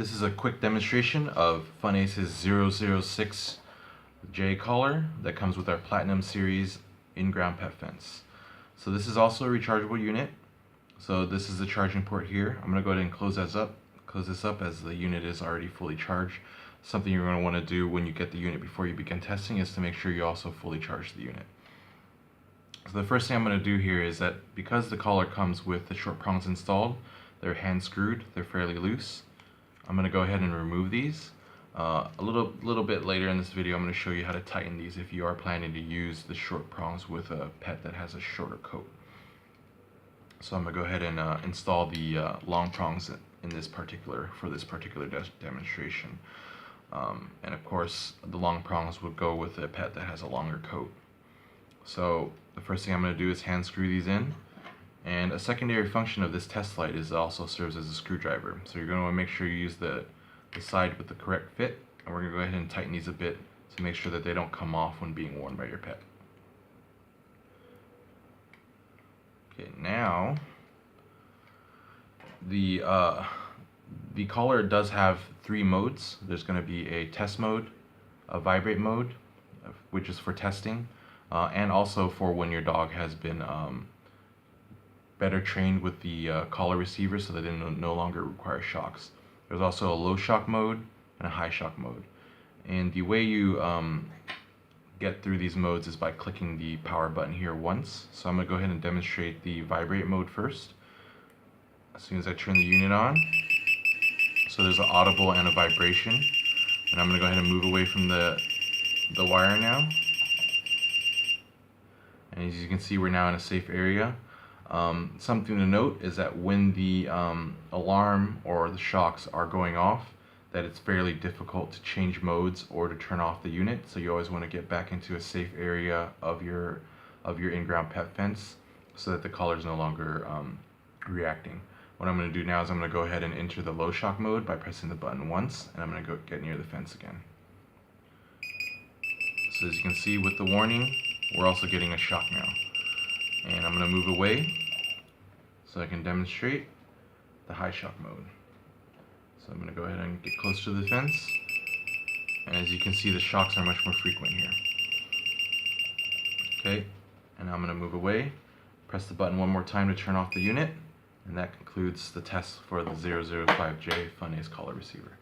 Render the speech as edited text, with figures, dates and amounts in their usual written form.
This is a quick demonstration of Funace's 006J collar that comes with our Platinum Series in-ground pet fence. So this is also a rechargeable unit. So this is the charging port here. I'm going to go ahead and close this up as the unit is already fully charged. Something you're going to want to do when you get the unit before you begin testing is to make sure you also fully charge the unit. So the first thing I'm going to do here is that because the collar comes with the short prongs installed, they're hand screwed, they're fairly loose. I'm going to go ahead and remove these. A little bit later in this video I'm going to show you how to tighten these if you are planning to use the short prongs with a pet that has a shorter coat. So I'm going to go ahead and install the long prongs for this particular demonstration. And of course the long prongs would go with a pet that has a longer coat. So the first thing I'm going to do is hand screw these in. And a secondary function of this test light is it also serves as a screwdriver. So you're going to want to make sure you use the side with the correct fit, and we're going to go ahead and tighten these a bit to make sure that they don't come off when being worn by your pet. Okay, now the collar does have 3 modes. There's going to be a test mode, a vibrate mode, which is for testing, and also for when your dog has been better trained with the collar receiver so that they no longer require shocks. There's also a low shock mode and a high shock mode. And the way you get through these modes is by clicking the power button here once. So I'm going to go ahead and demonstrate the vibrate mode first. As soon as I turn the unit on, so there's an audible and a vibration. And I'm going to go ahead and move away from the wire now. And as you can see, we're now in a safe area. Something to note is that when the alarm or the shocks are going off, that it's fairly difficult to change modes or to turn off the unit. So you always want to get back into a safe area of your in-ground pet fence so that the collar is no longer reacting. What I'm going to do now is I'm going to go ahead and enter the low shock mode by pressing the button once, and I'm going to go get near the fence again. So as you can see with the warning, we're also getting a shock now. And I'm going to move away so I can demonstrate the high shock mode. So I'm going to go ahead and get close to the fence, and as you can see, the shocks are much more frequent here. Okay, and now I'm going to move away, press the button one more time to turn off the unit, and that concludes the test for the 005J Funace collar receiver.